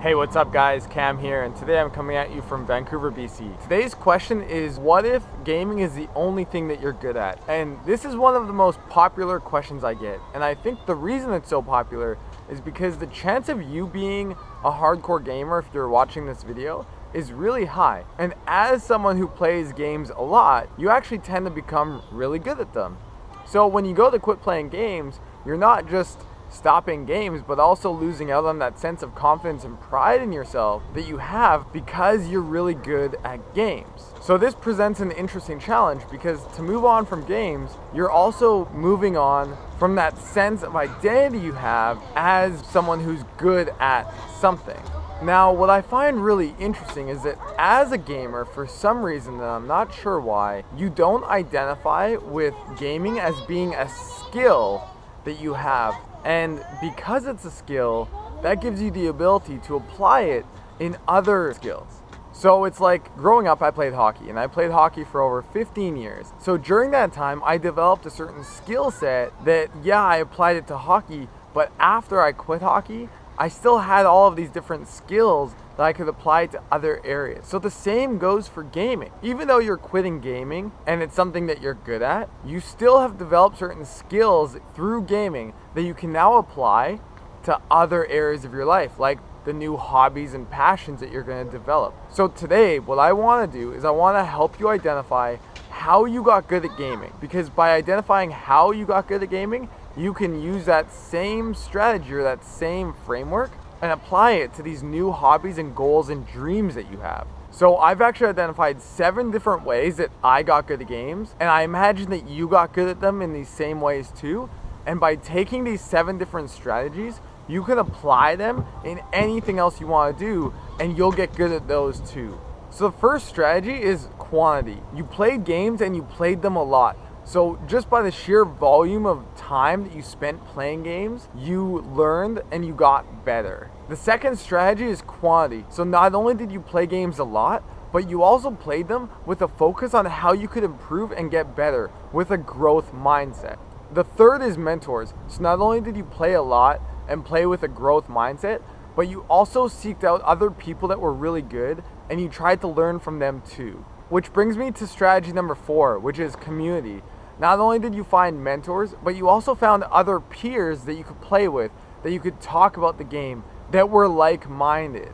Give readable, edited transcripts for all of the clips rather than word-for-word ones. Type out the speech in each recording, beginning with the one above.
Hey, what's up guys? Cam here, and today I'm coming at you from Vancouver, BC. Today's question is, what if gaming is the only thing that you're good at? And this is one of the most popular questions I get, and I think the reason it's so popular is because the chance of you being a hardcore gamer, if you're watching this video, is really high. And as someone who plays games a lot, you actually tend to become really good at them. So when you go to quit playing games, you're not just stopping games, but also losing out on that sense of confidence and pride in yourself that you have because you're really good at games. So this presents an interesting challenge because to move on from games, you're also moving on from that sense of identity you have as someone who's good at something. Now, what I find really interesting is that as a gamer, for some reason that I'm not sure why, you don't identify with gaming as being a skill that you have. And because it's a skill, that gives you the ability to apply it in other skills. So it's like growing up, I played hockey, and I played hockey for over 15 years. So during that time, I developed a certain skill set that, yeah, I applied it to hockey, but after I quit hockey, I still had all of these different skills that I could apply to other areas. So the same goes for gaming. Even though you're quitting gaming and it's something that you're good at, you still have developed certain skills through gaming that you can now apply to other areas of your life, like the new hobbies and passions that you're going to develop. So today, what I want to do is I want to help you identify how you got good at gaming, because by identifying how you got good at gaming, you can use that same strategy or that same framework and apply it to these new hobbies and goals and dreams that you have. So I've actually identified 7 different ways that I got good at games, and I imagine that you got good at them in these same ways too. And by taking these 7 different strategies, you can apply them in anything else you want to do, and you'll get good at those too. So the first strategy is quantity. You played games and you played them a lot. So just by the sheer volume of time that you spent playing games, you learned and you got better. The second strategy is quantity. So not only did you play games a lot, but you also played them with a focus on how you could improve and get better with a growth mindset. The third is mentors. So not only did you play a lot and play with a growth mindset, but you also seeked out other people that were really good and you tried to learn from them too. Which brings me to strategy number 4, which is community. Not only did you find mentors, but you also found other peers that you could play with, that you could talk about the game, that were like-minded.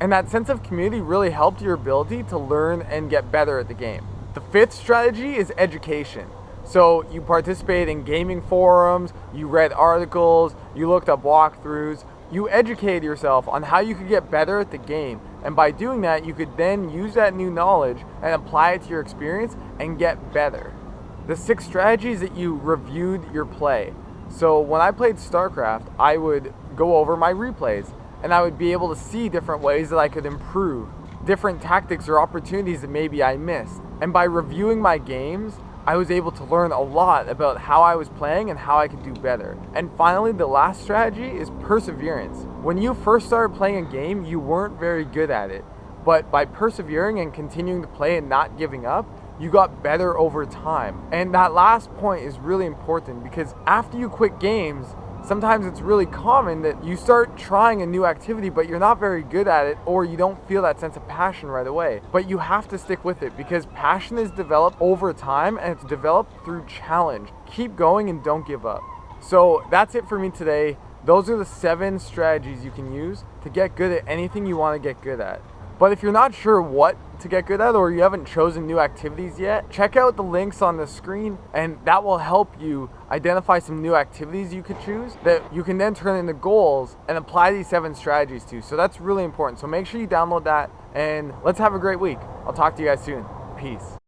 And that sense of community really helped your ability to learn and get better at the game. The 5th strategy is education. So you participated in gaming forums, you read articles, you looked up walkthroughs, you educated yourself on how you could get better at the game. And by doing that, you could then use that new knowledge and apply it to your experience and get better. The 6th strategy is that you reviewed your play. So when I played StarCraft, I would go over my replays and I would be able to see different ways that I could improve, different tactics or opportunities that maybe I missed. And by reviewing my games, I was able to learn a lot about how I was playing and how I could do better. And finally, the last strategy is perseverance. When you first started playing a game, you weren't very good at it. But by persevering and continuing to play and not giving up, you got better over time. And that last point is really important because after you quit games, sometimes it's really common that you start trying a new activity, but you're not very good at it, or you don't feel that sense of passion right away. But you have to stick with it because passion is developed over time and it's developed through challenge. Keep going and don't give up. So that's it for me today. Those are the 7 strategies you can use to get good at anything you want to get good at. But if you're not sure what to get good at, or you haven't chosen new activities yet, check out the links on the screen and that will help you identify some new activities you could choose that you can then turn into goals and apply these 7 strategies to. So that's really important. So make sure you download that and let's have a great week. I'll talk to you guys soon. Peace.